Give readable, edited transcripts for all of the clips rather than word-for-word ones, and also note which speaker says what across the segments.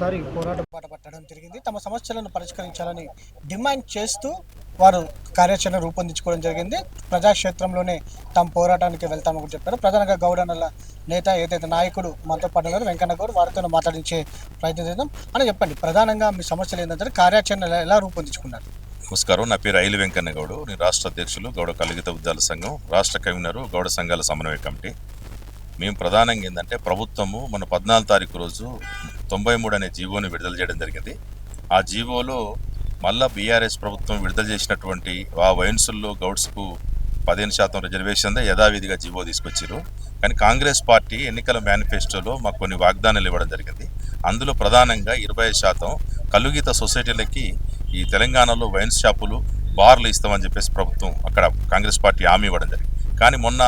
Speaker 1: మరోసారి పోరాటం బాట పట్టడం జరిగింది. తమ సమస్యలను పరిష్కరించాలని డిమాండ్ చేస్తూ వారు కార్యాచరణ రూపొందించుకోవడం జరిగింది. ప్రజాక్షేత్రంలోనే తమ పోరాటానికి వెళ్తామని చెప్పారు. ప్రధానంగా గౌడన్నల నేత ఏదైతే నాయకుడు మనతో పాటు ఉన్నారు వెంకన్న గౌడ్, వారితో మాట్లాడించే ప్రయత్నం చేద్దాం అని చెప్పండి. ప్రధానంగా మీ సమస్యలు ఏంటంటే కార్యాచరణ ఎలా రూపొందించుకున్నారు?
Speaker 2: నమస్కారం, నా పేరు ఐలి వెంకన్న గౌడు. నేను రాష్ట్ర అధ్యక్షులు గౌడ కలుగిత ఉద్యాల సంఘం, రాష్ట్ర కన్వీనరు గౌడ సంఘాల సమన్వయ కమిటీ. మేము ప్రధానంగా ఏంటంటే ప్రభుత్వము మన 14 తారీఖు రోజు 93 అనే జీవోని విడుదల చేయడం జరిగింది. ఆ జీవోలో మళ్ళా బీఆర్ఎస్ ప్రభుత్వం విడుదల చేసినటువంటి ఆ వైన్సుల్లో గౌడ్స్కు 15% రిజర్వేషన్ యథావిధిగా జీవో తీసుకొచ్చారు. కానీ కాంగ్రెస్ పార్టీ ఎన్నికల మేనిఫెస్టోలో మాకు కొన్ని వాగ్దానాలు ఇవ్వడం జరిగింది. అందులో ప్రధానంగా 25% కలుగిత సొసైటీలకి ఈ తెలంగాణలో వైన్ షాపులు, బార్లు ఇస్తామని చెప్పేసి ప్రభుత్వం అక్కడ కాంగ్రెస్ పార్టీ హామీ ఇవ్వడం జరిగింది. కానీ మొన్న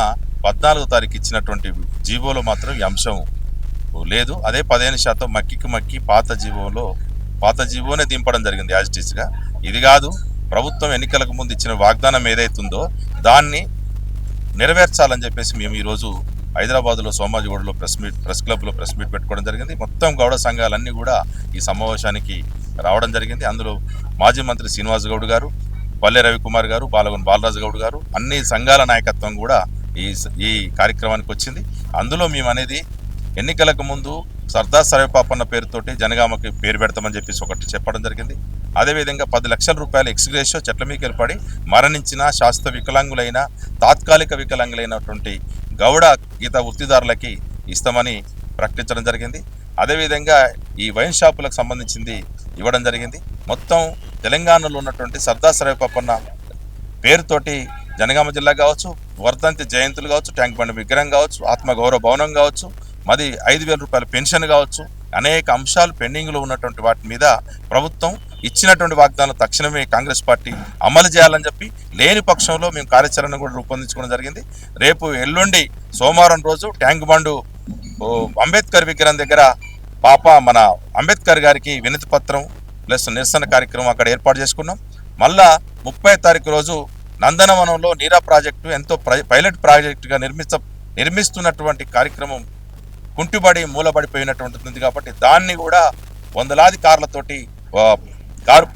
Speaker 2: 14 తారీఖు ఇచ్చినటువంటి జీవోలో మాత్రం ఈ అంశం లేదు. అదే 15% మక్కి పాత జీవోనే దింపడం జరిగింది యాజ్ ఇట్ ఈస్గా. ఇది కాదు, ప్రభుత్వం ఎన్నికలకు ముందు ఇచ్చిన వాగ్దానం ఏదైతుందో దాన్ని నెరవేర్చాలని చెప్పేసి మేము ఈరోజు హైదరాబాద్లో సోమాజిగూడలో ప్రెస్ క్లబ్లో ప్రెస్ మీట్ పెట్టుకోవడం జరిగింది. మొత్తం గౌడ సంఘాలన్నీ కూడా ఈ సమావేశానికి రావడం జరిగింది. అందులో మాజీ మంత్రి శ్రీనివాస్ గౌడ్ గారు, పల్లె రవికుమార్ గారు, బాలగొండ బాలరాజు గౌడ్ గారు, అన్ని సంఘాల నాయకత్వం కూడా ఈ కార్యక్రమానికి వచ్చింది. అందులో మేము అనేది ఎన్నికలకు ముందు సర్దార్ సర్వేపాపన్న పేరుతోటి జనగామకి పేరు పెడతామని చెప్పేసి ఒకటి చెప్పడం జరిగింది. అదేవిధంగా 10 లక్షల రూపాయల ఎక్స్గ్రేషియో చెట్ల మీకు ఏర్పడి మరణించిన శాశ్వత వికలాంగులైన తాత్కాలిక వికలాంగులైనటువంటి గౌడ గీత వృత్తిదారులకి ఇస్తామని ప్రకటించడం జరిగింది. అదేవిధంగా ఈ వైన్ షాపులకు సంబంధించింది ఇవ్వడం జరిగింది. మొత్తం తెలంగాణలో ఉన్నటువంటి సర్దార్ సర్వేపాపన్న పేరుతోటి జనగామ జిల్లా కావచ్చు, వర్ధంతి జయంతులు కావచ్చు, ట్యాంక్ బండ్ విగ్రహం కావచ్చు, ఆత్మగౌరవ భవనం కావచ్చు, మరి 5,000 రూపాయల పెన్షన్ కావచ్చు, అనేక అంశాలు పెండింగ్లో ఉన్నటువంటి వాటి మీద ప్రభుత్వం ఇచ్చినటువంటి వాగ్దానాలు తక్షణమే కాంగ్రెస్ పార్టీ అమలు చేయాలని చెప్పి, లేని పక్షంలో మేము కార్యాచరణ కూడా రూపొందించుకోవడం జరిగింది. రేపు ఎల్లుండి సోమవారం రోజు ట్యాంక్ బండు అంబేద్కర్ విగ్రహం దగ్గర మన అంబేద్కర్ గారికి వినతి పత్రం ప్లస్ నిరసన కార్యక్రమం అక్కడ ఏర్పాటు చేసుకున్నాం. మళ్ళా 30 తారీఖు రోజు నందనవనంలో నీరా ప్రాజెక్టు ఎంతో పైలట్ ప్రాజెక్టుగా నిర్మిస్తున్నటువంటి కార్యక్రమం కుంటుబడి మూలబడిపోయినటువంటిది కాబట్టి దాన్ని కూడా వందలాది కార్లతోటి కారు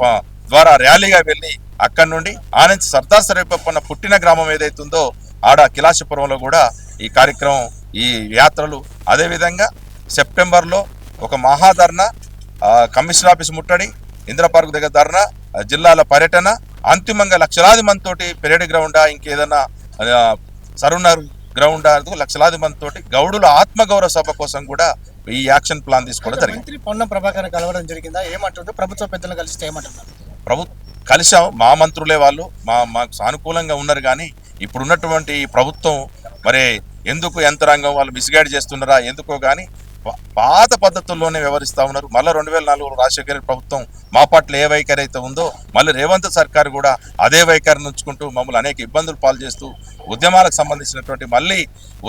Speaker 2: ద్వారా ర్యాలీగా వెళ్ళి అక్కడి నుండి ఆనంద్ సర్దార్ సర్వేపప్పన్న పుట్టిన గ్రామం ఏదైతుందో ఆడ కిలాషపురంలో కూడా ఈ కార్యక్రమం, ఈ యాత్రలు, అదేవిధంగా సెప్టెంబర్లో ఒక మహాధర్నా, కమిషనర్ ఆఫీస్ ముట్టడి, ఇందిరా పార్క్ దగ్గర ధర్నా, జిల్లాల పర్యటన, అంతిమంగా లక్షలాది మందితోటి పెరేడ్ గ్రౌండా ఇంకేదన్నా సరునర్ గ్రౌండ్ లక్షలాది మందితోటి గౌడుల ఆత్మగౌరవ సభ కోసం కూడా ఈ యాక్షన్ ప్లాన్ తీసుకోవడం జరిగింది.
Speaker 1: మంత్రి పొన్నం ప్రభాకర్ కలవడం జరిగిందా? ఏమంటుంటే ప్రభుత్వ పెద్దలు కలిస్తే ఏమంటున్నారు?
Speaker 2: కలిసాం, మా మంత్రులే వాళ్ళు మాకు సానుకూలంగా ఉన్నారు. కానీ ఇప్పుడున్నటువంటి ప్రభుత్వం మరి ఎందుకు యంత్రాంగం వాళ్ళు మిస్గైడ్ చేస్తున్నారా ఎందుకో కానీ పాత పద్ధతుల్లోనే వ్యవహరిస్తూ ఉన్నారు. మళ్ళీ 2004 రాజశేఖర ప్రభుత్వం మా పట్ల ఏ వైఖరి అయితే ఉందో మళ్ళీ రేవంత్ సర్కార్ కూడా అదే వైఖరిని ఉంచుకుంటూ మమ్మల్ని అనేక ఇబ్బందులు పాలు చేస్తూ ఉద్యమాలకు సంబంధించినటువంటి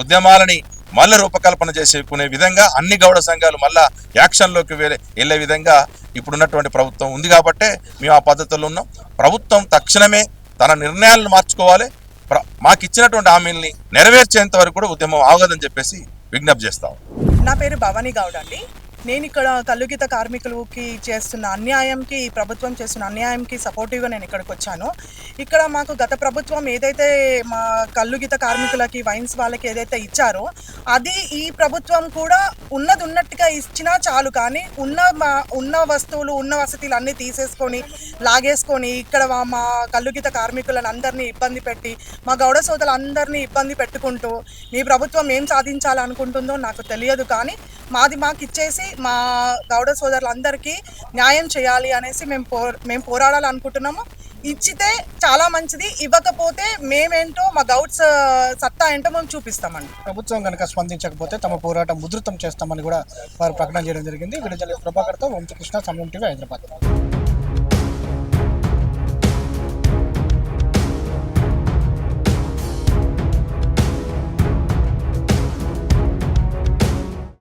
Speaker 2: ఉద్యమాలని మళ్ళీ రూపకల్పన చేసుకునే విధంగా అన్ని గౌడ సంఘాలు మళ్ళా యాక్షన్లోకి వెళ్ళే విధంగా ఇప్పుడున్నటువంటి ప్రభుత్వం ఉంది. కాబట్టే మేము ఆ పద్ధతుల్లో ఉన్నాం. ప్రభుత్వం తక్షణమే తన నిర్ణయాలను మార్చుకోవాలి. మాకు ఇచ్చినటువంటి హామీల్ని నెరవేర్చేంత వరకు కూడా ఉద్యమం ఆగదని చెప్పేసి విజ్ఞప్తి చేస్తాం.
Speaker 3: నా పేరు భవానీ గౌడ్ అండి. నేను ఇక్కడ కల్లుగీత కార్మికులకి చేస్తున్న అన్యాయంకి, ప్రభుత్వం చేస్తున్న అన్యాయంకి సపోర్టివ్గా నేను ఇక్కడికి వచ్చాను. ఇక్కడ మాకు గత ప్రభుత్వం ఏదైతే మా కల్లుగీత కార్మికులకి, వైన్స్ వాళ్ళకి ఏదైతే ఇచ్చారో అది ఈ ప్రభుత్వం కూడా ఉన్నట్టుగా ఇచ్చినా చాలు. కానీ ఉన్న వస్తువులు, ఉన్న వసతులు అన్నీ తీసేసుకొని లాగేసుకొని ఇక్కడ మా కల్లుగీత కార్మికులను అందరినీ ఇబ్బంది పెట్టి, మా గౌడ సోదరులందరినీ ఇబ్బంది పెట్టుకుంటూ మీ ప్రభుత్వం ఏం సాధించాలనుకుంటుందో నాకు తెలియదు. కానీ మాకు ఇచ్చేసి మా గౌడ సోదరులందరికీ న్యాయం చేయాలి అనేసి మేము పోరాడాలనుకుంటున్నాము. ఇచ్చితే చాలా మంచిది, ఇవ్వకపోతే మేమేంటో మా గౌడ్స్ సత్తా ఏంటో మేము చూపిస్తామండి.
Speaker 1: ప్రభుత్వం కనుక స్పందించకపోతే తమ పోరాటం ఉధృతం చేస్తామని కూడా వారు ప్రకటన చేయడం జరిగింది. విడుదల ప్రభాకర్తో వంశకృష్ణ, సమయం టీవీ, హైదరాబాద్.